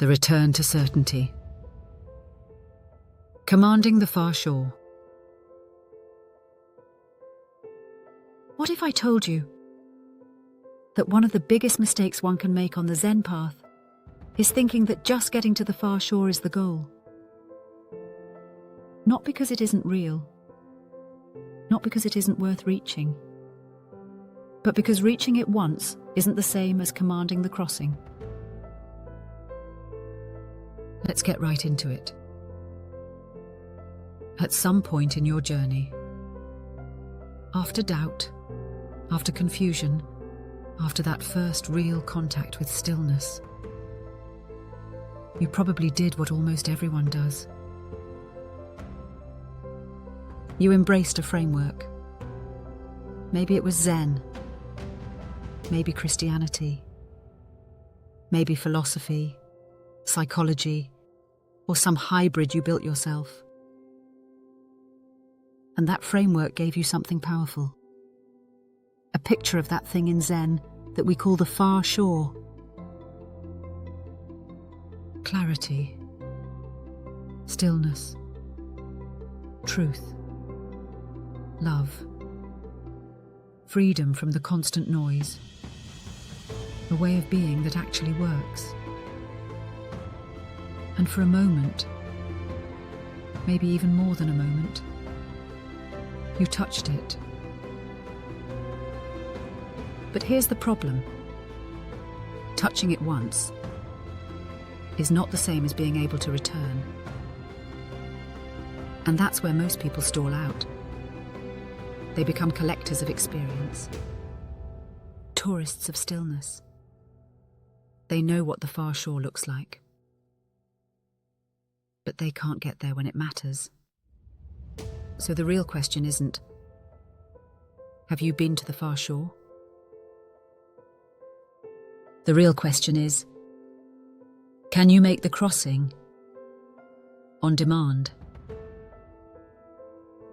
The return to certainty. Commanding the far shore. What if I told you that one of the biggest mistakes one can make on the Zen path is thinking that just getting to the far shore is the goal? Not because it isn't real, not because it isn't worth reaching, but because reaching it once isn't the same as commanding the crossing. Let's get right into it. At some point in your journey, after doubt, after confusion, after that first real contact with stillness, you probably did what almost everyone does. You embraced a framework. Maybe it was Zen, maybe Christianity, maybe philosophy, psychology, or some hybrid you built yourself. And that framework gave you something powerful. A picture of that thing in Zen that we call the far shore. Clarity, stillness, truth, love, freedom from the constant noise, a way of being that actually works. And for a moment, maybe even more than a moment, you touched it. But here's the problem. Touching it once is not the same as being able to return. And that's where most people stall out. They become collectors of experience, tourists of stillness. They know what the far shore looks like, but they can't get there when it matters. So the real question isn't, have you been to the far shore? The real question is, can you make the crossing on demand?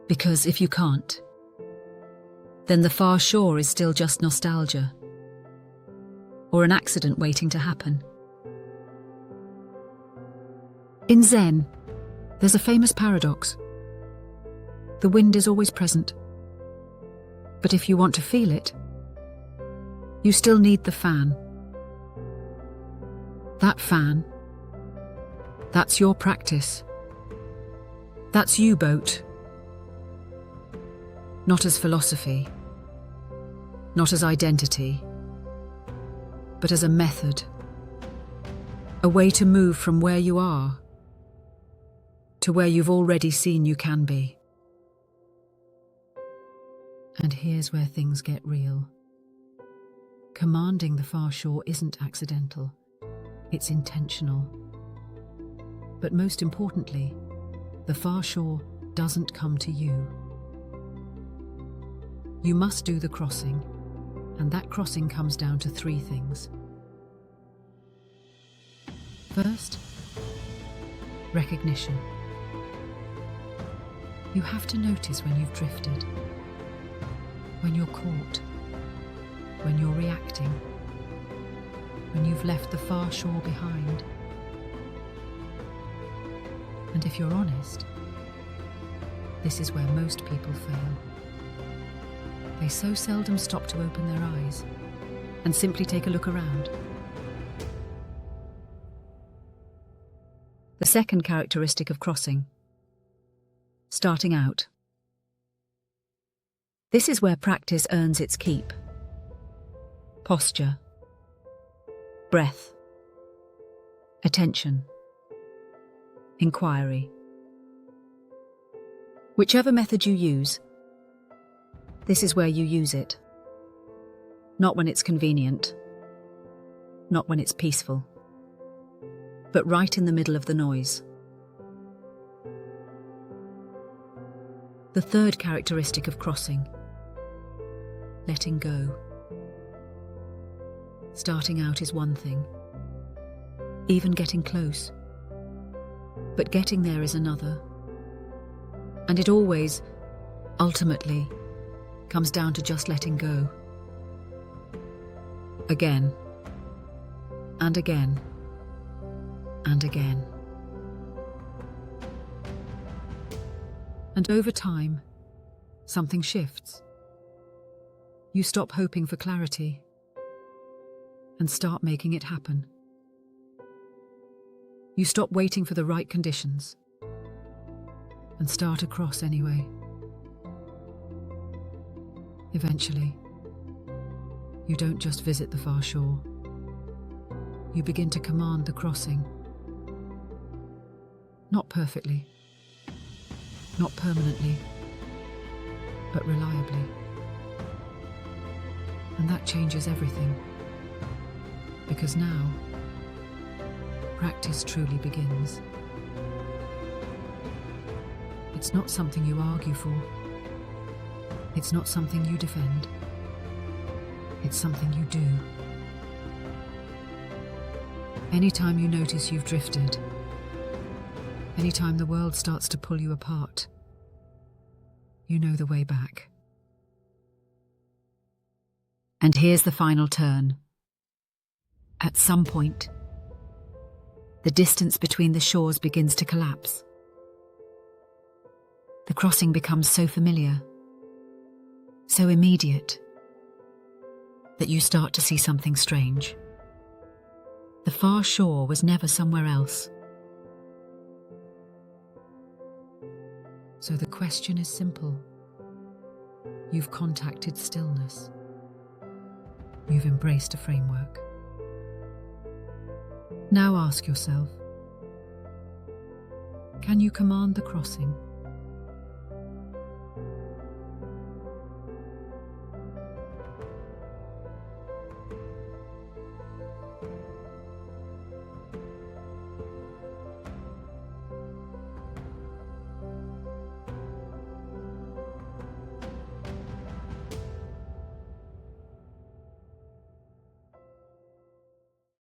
Because if you can't, then the far shore is still just nostalgia, or an accident waiting to happen. In Zen, there's a famous paradox. The wind is always present, but if you want to feel it, you still need the fan. That fan, that's your practice. That's you, boat. Not as philosophy, not as identity, but as a method, a way to move from where you are to where you've already seen you can be. And here's where things get real. Commanding the far shore isn't accidental. It's intentional. But most importantly, the far shore doesn't come to you. You must do the crossing, and that crossing comes down to three things. First, recognition. You have to notice when you've drifted, when you're caught, when you're reacting, when you've left the far shore behind. And if you're honest, this is where most people fail. They so seldom stop to open their eyes and simply take a look around. The second characteristic of crossing, starting out. This is where practice earns its keep. Posture, breath, attention, inquiry. Whichever method you use, this is where you use it. Not when it's convenient, not when it's peaceful, but right in the middle of the noise. The third characteristic of crossing, letting go. Starting out is one thing, even getting close, but getting there is another. And it always, ultimately, comes down to just letting go. Again, and again, and again. And over time, something shifts. You stop hoping for clarity and start making it happen. You stop waiting for the right conditions and start across anyway. Eventually, you don't just visit the far shore. You begin to command the crossing. Not perfectly, not permanently, but reliably. And that changes everything. Because now, practice truly begins. It's not something you argue for. It's not something you defend. It's something you do. Anytime you notice you've drifted, anytime the world starts to pull you apart, you know the way back. And here's the final turn. At some point, the distance between the shores begins to collapse. The crossing becomes so familiar, so immediate, that you start to see something strange. The far shore was never somewhere else. So the question is simple. You've contacted stillness. You've embraced a framework. Now ask yourself, can you command the crossing?